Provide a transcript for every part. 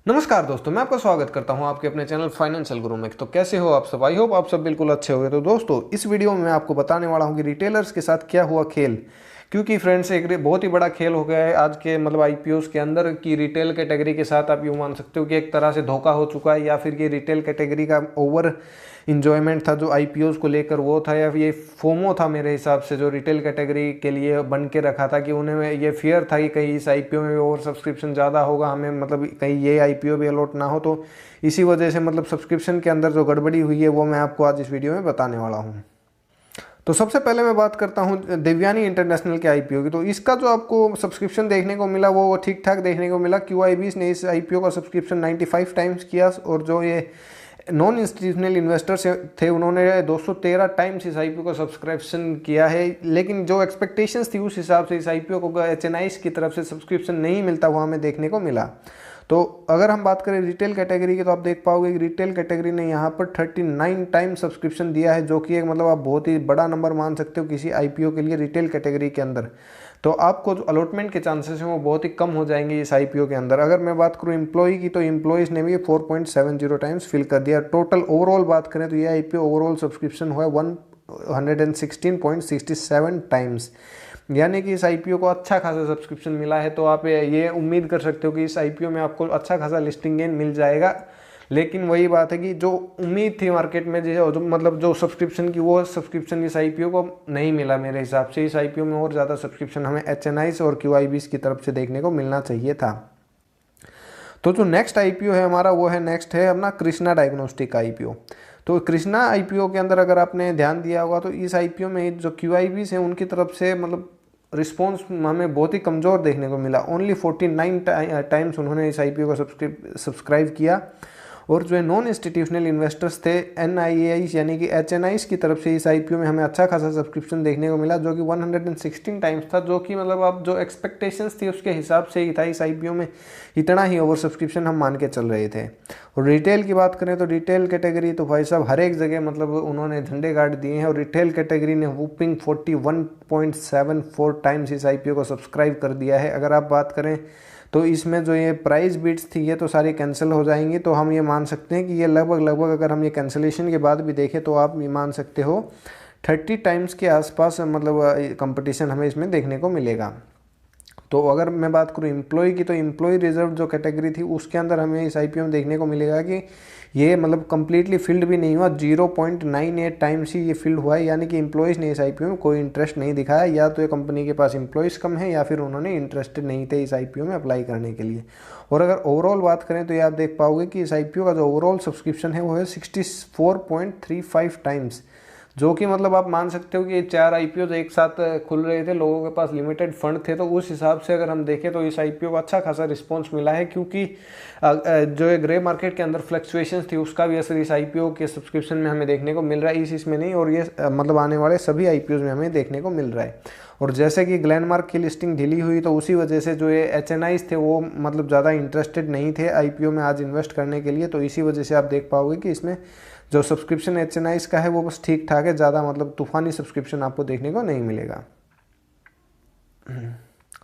नमस्कार दोस्तों, मैं आपका स्वागत करता हूं आपके अपने चैनल फाइनेंशियल गुरु में। तो कैसे हो आप सब? आई होप आप सब बिल्कुल अच्छे होंगे। तो दोस्तों, इस वीडियो में मैं आपको बताने वाला हूं कि रिटेलर्स के साथ क्या हुआ खेल। क्योंकि फ्रेंड्स, एक बहुत ही बड़ा खेल हो गया है आज के मतलब आईपीओस के अंदर की रिटेल कैटेगरी के साथ आप यूँ मान सकते हो कि एक तरह से धोखा हो चुका है, या फिर ये रिटेल कैटेगरी का ओवर इंजॉयमेंट था जो आईपीओस को लेकर वो था, या फिर ये फोमो था मेरे हिसाब से जो रिटेल कैटेगरी के लिए बन के रखा था कि उन्हें ये फियर था कि कहीं इस आईपीओ में ओवर सब्सक्रिप्शन ज़्यादा होगा, हमें मतलब कहीं ये आईपीओ भी अलॉट ना हो। तो इसी वजह से मतलब सब्सक्रिप्शन के अंदर जो गड़बड़ी हुई है वो मैं आपको आज इस वीडियो में बताने वाला हूँ। तो सबसे पहले मैं बात करता हूँ देवयानी इंटरनेशनल के आईपीओ की। तो इसका जो आपको सब्सक्रिप्शन देखने को मिला वो ठीक ठाक देखने को मिला। क्यूआईबी ने इस आईपीओ का सब्सक्रिप्शन 95 टाइम्स किया, और जो ये नॉन इंस्टीट्यूशनल इन्वेस्टर्स थे उन्होंने 213 टाइम्स इस आईपीओ को सब्सक्रिप्शन किया है। लेकिन जो एक्सपेक्टेशंस थी उस हिसाब से इस आईपीओ को एचएनआईज की तरफ से सब्सक्रिप्शन नहीं मिलता हुआ हमें देखने को मिला। तो अगर हम बात करें रिटेल कैटेगरी की, तो आप देख पाओगे कि रिटेल कैटेगरी ने यहाँ पर 39 टाइम सब्सक्रिप्शन दिया है, जो कि एक मतलब आप बहुत ही बड़ा नंबर मान सकते हो किसी आईपीओ के लिए रिटेल कैटेगरी के अंदर। तो आपको जो अलॉटमेंट के चांसेस हैं वो बहुत ही कम हो जाएंगे इस आईपीओ के अंदर। अगर मैं बात करूँ एम्प्लॉय की, तो एम्प्लॉयज़ ने भी 4.70 टाइम्स फिल कर दिया। टोटल ओवरऑल बात करें तो ये आईपीओ ओवरऑल सब्सक्रिप्शन हुआ 116.67 टाइम्स, यानी कि इस आईपीओ को अच्छा खासा सब्सक्रिप्शन मिला है। तो आप ये उम्मीद कर सकते हो कि इस आईपीओ में आपको अच्छा खासा लिस्टिंग गेन मिल जाएगा। लेकिन वही बात है कि जो उम्मीद थी मार्केट में जो मतलब जो सब्सक्रिप्शन की, वो सब्सक्रिप्शन इस आईपीओ को नहीं मिला मेरे हिसाब से। इस आईपीओ में और ज़्यादा सब्सक्रिप्शन हमें एचएनआईस और क्यूआईबीस की तरफ से देखने को मिलना चाहिए था। तो जो नेक्स्ट आईपीओ है हमारा, वो है नेक्स्ट है अपना कृष्णा डायग्नोस्टिक आईपीओ। तो कृष्णा आईपीओ के अंदर अगर आपने ध्यान दिया होगा तो इस आईपीओ में जो क्यूआईबीस हैं उनकी तरफ से मतलब रिस्पॉन्स हमें बहुत ही कमज़ोर देखने को मिला। ओनली 49 टाइम्स उन्होंने इस आईपीओ को सब्सक्राइब किया। और जो नॉन इंस्टीट्यूशनल इन्वेस्टर्स थे एनआईएआईस यानी कि एचएनआईस की तरफ से इस आईपीओ में हमें अच्छा खासा सब्सक्रिप्शन देखने को मिला, जो कि 116 टाइम्स था, जो कि मतलब आप जो एक्सपेक्टेशंस थी उसके हिसाब से ही था। इस आईपीओ में इतना ही ओवर सब्सक्रिप्शन हम मान के चल रहे थे। और रिटेल की बात करें तो रिटेल कैटेगरी तो भाई साहब हर एक जगह मतलब उन्होंने झंडे गाड़ दिए हैं, और रिटेल कैटेगरी ने वूपिंग 41.74 टाइम्स इस आईपीओ को सब्सक्राइब कर दिया है। अगर आप बात करें तो इसमें जो ये प्राइस बिड्स थी ये तो सारी कैंसिल हो जाएंगी। तो हम ये मान सकते हैं कि ये लगभग अगर हम ये कैंसिलेशन के बाद भी देखें तो आप ये मान सकते हो 30 टाइम्स के आसपास मतलब कंपटीशन हमें इसमें देखने को मिलेगा। तो अगर मैं बात करूँ एम्प्लॉय की, तो एम्प्लॉय रिजर्व जो कैटेगरी थी उसके अंदर हमें इस आईपीओ में देखने को मिलेगा कि ये मतलब कम्प्लीटली फिल्ड भी नहीं हुआ, 0.98 टाइम्स ही ये फिल्ड हुआ है। यानी कि एम्प्लॉयज़ ने इस आईपीओ में कोई इंटरेस्ट नहीं दिखाया, या तो ये कंपनी के पास एम्प्लॉयज़ कम है या फिर उन्होंने इंटरेस्टेड नहीं थे इस आईपीओ में अप्लाई करने के लिए। और अगर ओवरऑल बात करें तो ये आप देख पाओगे कि इस आईपीओ का जो ओवरऑल सब्सक्रिप्शन है वो है 64.35 टाइम्स, जो कि मतलब आप मान सकते हो कि ये 4 आईपीओ एक साथ खुल रहे थे, लोगों के पास लिमिटेड फंड थे। तो उस हिसाब से अगर हम देखें तो इस आईपीओ को अच्छा खासा रिस्पांस मिला है, क्योंकि जो ये ग्रे मार्केट के अंदर फ्लक्चुएशंस थी उसका भी असर इस आईपीओ के सब्सक्रिप्शन में हमें देखने को मिल रहा है। इसमें नहीं, और ये मतलब आने वाले सभी आईपीओ में हमें देखने को मिल रहा है। और जैसे कि ग्लेनमार्क की लिस्टिंग ढीली हुई तो उसी वजह से जो ये एचएनआईस थे वो मतलब ज़्यादा इंटरेस्टेड नहीं थे आईपीओ में आज इन्वेस्ट करने के लिए। तो इसी वजह से आप देख पाओगे कि इसमें जो सब्सक्रिप्शन एचएनआईस का है वो बस ठीक ठाक है, ज़्यादा मतलब तूफानी सब्सक्रिप्शन आपको देखने को नहीं मिलेगा।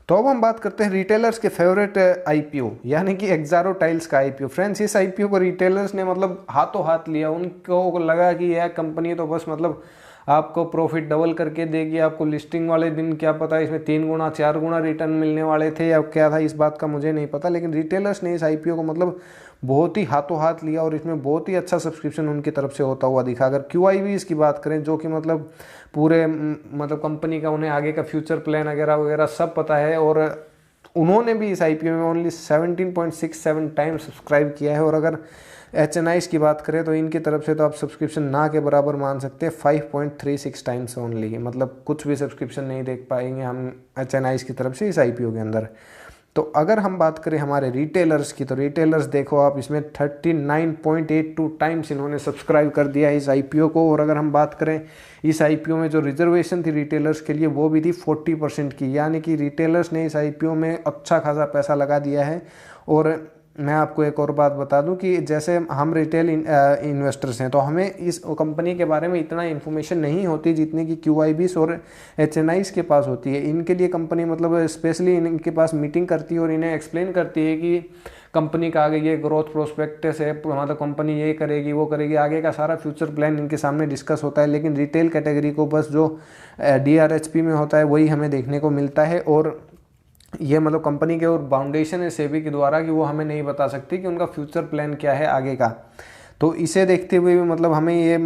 तो अब हम बात करते हैं रिटेलर्स के फेवरेट आईपीओ यानी कि एक्सारो टाइल्स का आईपीओ। फ्रेंड्स, इस आईपीओ को रिटेलर्स ने मतलब हाथों हाथ लिया। उनको लगा कि यह कंपनी तो बस मतलब आपको प्रॉफिट डबल करके देगी। आपको लिस्टिंग वाले दिन क्या पता इसमें 3 गुना 4 गुना रिटर्न मिलने वाले थे या क्या था, इस बात का मुझे नहीं पता। लेकिन रिटेलर्स ने इस आईपीओ को मतलब बहुत ही हाथों हाथ लिया, और इसमें बहुत ही अच्छा सब्सक्रिप्शन उनकी तरफ से होता हुआ दिखा। अगर क्यूआईबी इसकी बात करें, जो कि मतलब पूरे मतलब कंपनी का उन्हें आगे का फ्यूचर प्लान वगैरह वगैरह सब पता है, और उन्होंने भी इस आईपीओ में ओनली 17.67 टाइम सब्सक्राइब किया है। और अगर एचएनआईस की बात करें तो इनकी तरफ से तो आप सब्सक्रिप्शन ना के बराबर मान सकते हैं, 5.36 टाइम्स ओनली, मतलब कुछ भी सब्सक्रिप्शन नहीं देख पाएंगे हम एचएनआईस की तरफ से इस आईपीओ के अंदर। तो अगर हम बात करें हमारे रिटेलर्स की, तो रिटेलर्स देखो आप इसमें 39.82 टाइम्स इन्होंने सब्सक्राइब कर दिया है इस आईपीओ को। और अगर हम बात करें इस आईपीओ में जो रिजर्वेशन थी रिटेलर्स के लिए वो भी थी 40% की, यानी कि रिटेलर्स ने इस आईपीओ में अच्छा खासा पैसा लगा दिया है। और मैं आपको एक और बात बता दूं कि जैसे हम रिटेल इन्वेस्टर्स हैं तो हमें इस कंपनी के बारे में इतना इन्फॉर्मेशन नहीं होती जितनी कि QIBs और HNIs के पास होती है। इनके लिए कंपनी मतलब स्पेशली इनके पास मीटिंग करती है और इन्हें एक्सप्लेन करती है कि कंपनी का आगे ये ग्रोथ प्रोस्पेक्टस है, मतलब कंपनी ये करेगी वो करेगी, आगे का सारा फ्यूचर प्लान इनके सामने डिस्कस होता है। लेकिन रिटेल कैटेगरी को बस जो DRHP में होता है वही हमें देखने को मिलता है, और ये मतलब कंपनी के और बाउंडेशन है सेबी के द्वारा कि वो हमें नहीं बता सकती कि उनका फ्यूचर प्लान क्या है आगे का। तो इसे देखते हुए भी मतलब हमें ये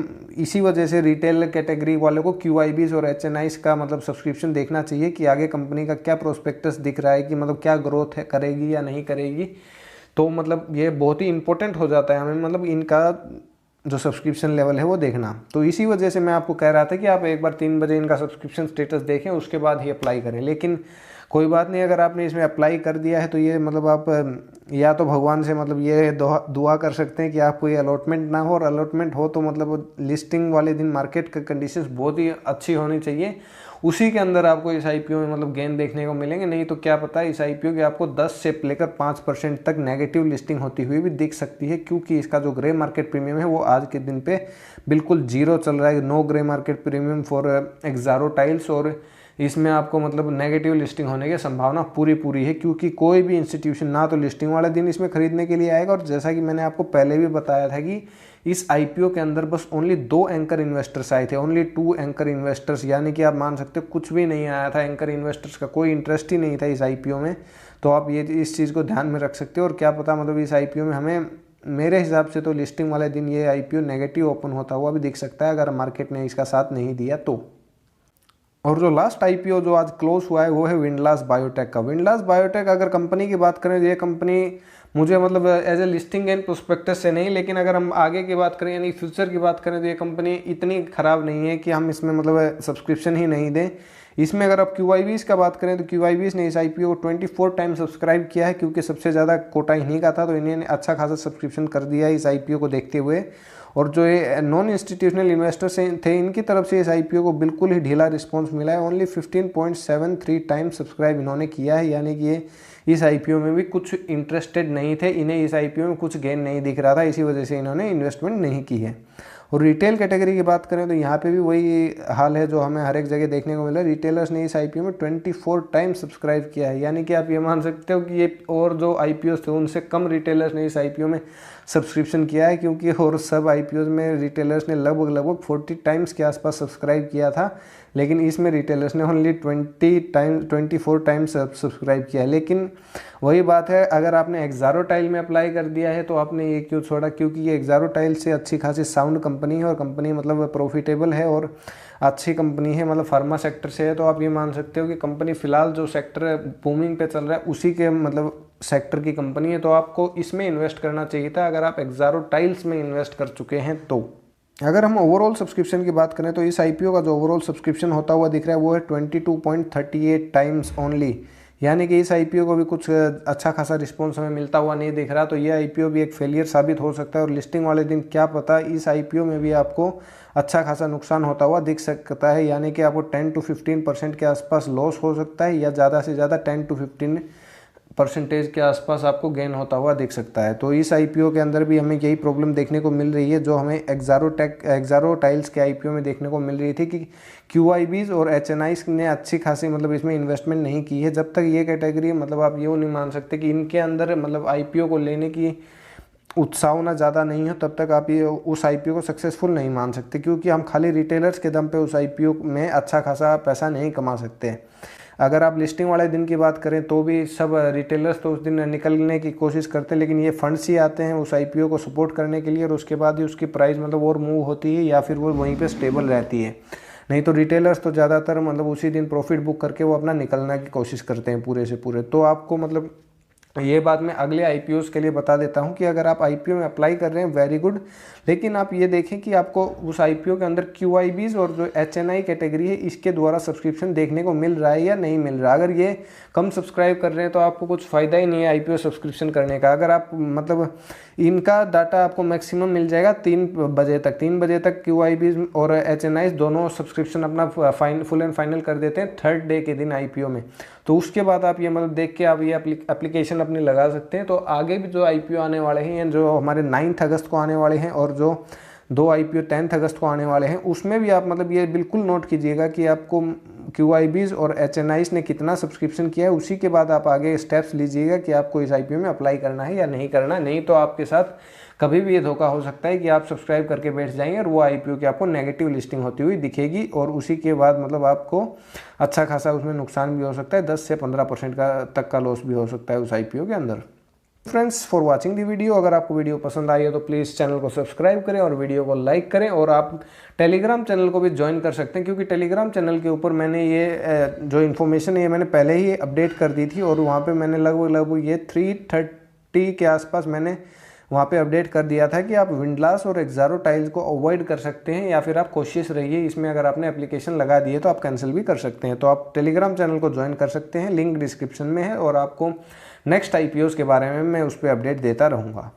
इसी वजह से रिटेल कैटेगरी वालों को QIBs और HNIs का मतलब सब्सक्रिप्शन देखना चाहिए कि आगे कंपनी का क्या प्रोस्पेक्टस दिख रहा है, कि मतलब क्या ग्रोथ है, करेगी या नहीं करेगी। तो मतलब ये बहुत ही इंपॉर्टेंट हो जाता है हमें मतलब इनका जो सब्सक्रिप्शन लेवल है वो देखना। तो इसी वजह से मैं आपको कह रहा था कि आप एक बार 3 बजे इनका सब्सक्रिप्शन स्टेटस देखें, उसके बाद ही अप्लाई करें। लेकिन कोई बात नहीं, अगर आपने इसमें अप्लाई कर दिया है तो ये मतलब आप या तो भगवान से मतलब ये दुआ कर सकते हैं कि आपको ये अलॉटमेंट ना हो, और अलॉटमेंट हो तो मतलब लिस्टिंग वाले दिन मार्केट का कंडीशंस बहुत ही अच्छी होनी चाहिए, उसी के अंदर आपको इस IPO में मतलब गेन देखने को मिलेंगे। नहीं तो क्या पता इस IPO की आपको 10 से लेकर 5% तक नेगेटिव लिस्टिंग होती हुई भी दिख सकती है, क्योंकि इसका जो ग्रे मार्केट प्रीमियम है वो आज के दिन पे बिल्कुल जीरो चल रहा है, no grey market premium for Exxaro tiles. और इसमें आपको मतलब नेगेटिव लिस्टिंग होने की संभावना पूरी है, क्योंकि कोई भी इंस्टीट्यूशन ना तो लिस्टिंग वाले दिन इसमें खरीदने के लिए आएगा, और जैसा कि मैंने आपको पहले भी बताया था कि इस IPO के अंदर बस ओनली 2 एंकर इन्वेस्टर्स आए थे, ओनली 2 एंकर इन्वेस्टर्स, यानी कि आप मान सकते हो कुछ भी नहीं आया था, एंकर इन्वेस्टर्स का कोई इंटरेस्ट ही नहीं था इस IPO में। तो आप ये इस चीज़ को ध्यान में रख सकते हो, और क्या पता मतलब इस IPO में हमें मेरे हिसाब से तो लिस्टिंग वाले दिन ये IPO नेगेटिव ओपन होता हुआ भी दिख सकता है, अगर मार्केट ने इसका साथ नहीं दिया तो। और जो लास्ट IPO जो आज क्लोज हुआ है वो है विंडलास बायोटेक का। विंडलास बायोटेक अगर कंपनी की बात करें तो ये कंपनी मुझे मतलब as a listing and prospectus से नहीं, लेकिन अगर हम आगे की बात करें यानी फ्यूचर की बात करें तो ये कंपनी इतनी ख़राब नहीं है कि हम इसमें मतलब सब्सक्रिप्शन ही नहीं दें। इसमें अगर आप QIBs का बात करें तो QIBs ने इस IPO को 24 टाइम सब्सक्राइब किया है, क्योंकि सबसे ज़्यादा कोटा इन्हीं का था, तो इन्हें अच्छा खासा सब्सक्रिप्शन कर दिया है इस IPO को देखते हुए। और जो ये नॉन इंस्टीट्यूशनल इन्वेस्टर्स थे इनकी तरफ से इस IPO को बिल्कुल ही ढीला रिस्पांस मिला है, ओनली 15.73 टाइम सब्सक्राइब इन्होंने किया है, यानी कि ये इस IPO में भी कुछ इंटरेस्टेड नहीं थे, इन्हें इस IPO में कुछ गेन नहीं दिख रहा था, इसी वजह से इन्होंने इन्वेस्टमेंट नहीं की है। और रिटेल कैटेगरी की बात करें तो यहाँ पे भी वही हाल है जो हमें हर एक जगह देखने को मिला है। रिटेलर्स ने इस IPO में 24 टाइम सब्सक्राइब किया है, यानी कि आप ये मान सकते हो कि ये और जो IPOs थे उनसे कम रिटेलर्स ने इस IPO में सब्सक्रिप्शन किया है, क्योंकि और सब IPOs में रिटेलर्स ने लगभग 40 टाइम्स के आसपास सब्सक्राइब किया था, लेकिन इसमें रिटेलर्स ने ओनली 24 टाइम्स सब्सक्राइब किया है। लेकिन वही बात है, अगर आपने एक्सारो टाइल में अप्लाई कर दिया है तो आपने ये क्यों छोड़ा, क्योंकि ये एक्सारो टाइल से अच्छी खासी साउंड कंपनी है, और कंपनी मतलब प्रॉफिटेबल है और अच्छी कंपनी है, मतलब फार्मा सेक्टर से है। तो आप ये मान सकते हो कि कंपनी फिलहाल जो सेक्टर बूमिंग पे चल रहा है उसी के मतलब सेक्टर की कंपनी है, तो आपको इसमें इन्वेस्ट करना चाहिए था अगर आप एक्सारो टाइल्स में इन्वेस्ट कर चुके हैं तो। अगर हम ओवरऑल सब्सक्रिप्शन की बात करें तो इस IPO का जो ओवरऑल सब्सक्रिप्शन होता हुआ दिख रहा है वो है 22.38 टाइम्स ओनली, यानी कि इस IPO को भी कुछ अच्छा खासा रिस्पॉन्स हमें मिलता हुआ नहीं दिख रहा। तो ये IPO भी एक फेलियर साबित हो सकता है, और लिस्टिंग वाले दिन क्या पता इस IPO में भी आपको अच्छा खासा नुकसान होता हुआ दिख सकता है, यानी कि आपको 10 to 15% के आसपास लॉस हो सकता है, या ज़्यादा से ज़्यादा 10 to 15% के आसपास आपको गेन होता हुआ दिख सकता है। तो इस IPO के अंदर भी हमें यही प्रॉब्लम देखने को मिल रही है जो हमें एक्सारो टाइल्स के IPO में देखने को मिल रही थी कि QIBs और HNIs ने अच्छी खासी मतलब इसमें इन्वेस्टमेंट नहीं की है। जब तक ये कैटेगरी मतलब आप ये नहीं मान सकते कि इनके अंदर मतलब IPO को लेने की उत्साह ना ज़्यादा नहीं हो, तब तक आप ये उस IPO को सक्सेसफुल नहीं मान सकते, क्योंकि हम खाली रिटेलर्स के दम पे उस IPO में अच्छा खासा पैसा नहीं कमा सकते। अगर आप लिस्टिंग वाले दिन की बात करें तो भी सब रिटेलर्स तो उस दिन निकलने की कोशिश करते हैं, लेकिन ये फंड्स ही आते हैं उस IPO को सपोर्ट करने के लिए, और उसके बाद ही उसकी प्राइस मतलब और मूव होती है या फिर वो वहीं पे स्टेबल रहती है। नहीं तो रिटेलर्स तो ज़्यादातर मतलब उसी दिन प्रॉफिट बुक करके वो अपना निकलने की कोशिश करते हैं पूरे से पूरे। तो आपको मतलब ये बात मैं अगले IPOs के लिए बता देता हूँ कि अगर आप IPO में अप्लाई कर रहे हैं वेरी गुड, लेकिन आप ये देखें कि आपको उस IPO के अंदर QIBs और जो HNI कैटेगरी है इसके द्वारा सब्सक्रिप्शन देखने को मिल रहा है या नहीं मिल रहा। अगर ये कम सब्सक्राइब कर रहे हैं तो आपको कुछ फ़ायदा ही नहीं है IPO सब्सक्रिप्शन करने का। अगर आप मतलब इनका डाटा आपको मैक्सिमम मिल जाएगा 3 बजे तक। 3 बजे तक QIBs और HNIs दोनों सब्सक्रिप्शन अपना फुल एंड फाइनल कर देते हैं 3rd डे के दिन IPO में। तो उसके बाद आप ये मतलब देख के आप ये एप्लीकेशन अपनी लगा सकते हैं। तो आगे भी जो IPO आने वाले हैं, जो हमारे 9 अगस्त को आने वाले हैं और जो 2 IPO 10 अगस्त को आने वाले हैं, उसमें भी आप मतलब ये बिल्कुल नोट कीजिएगा कि आपको QIBs और HNIs ने कितना सब्सक्रिप्शन किया है। उसी के बाद आप आगे स्टेप्स लीजिएगा कि आपको इस IPO में अप्लाई करना है या नहीं करना। नहीं तो आपके साथ कभी भी ये धोखा हो सकता है कि आप सब्सक्राइब करके बैठ जाएंगे और वो IPO की आपको नेगेटिव लिस्टिंग होती हुई दिखेगी और उसी के बाद मतलब आपको अच्छा खासा उसमें नुकसान भी हो सकता है, 10 से 15% तक का लॉस भी हो सकता है उस IPO के अंदर। Friends for watching the video, अगर आपको वीडियो पसंद आई है तो प्लीज़ चैनल को सब्सक्राइब करें और वीडियो को लाइक करें। और आप टेलीग्राम चैनल को भी ज्वाइन कर सकते हैं, क्योंकि टेलीग्राम चैनल के ऊपर मैंने ये जो इन्फॉर्मेशन है ये मैंने पहले ही अपडेट कर दी थी और वहाँ पे मैंने लगभग ये 330 के आसपास मैंने वहाँ पे अपडेट कर दिया था कि आप विंडलास और एक्सारो टाइल्स को अवॉइड कर सकते हैं, या फिर आप कोशिश रहिए इसमें अगर आपने एप्लीकेशन लगा दी है तो आप कैंसिल भी कर सकते हैं। तो आप टेलीग्राम चैनल को ज्वाइन कर सकते हैं, लिंक डिस्क्रिप्शन में है और आपको नेक्स्ट IPOs के बारे में मैं उस पर अपडेट देता रहूँगा।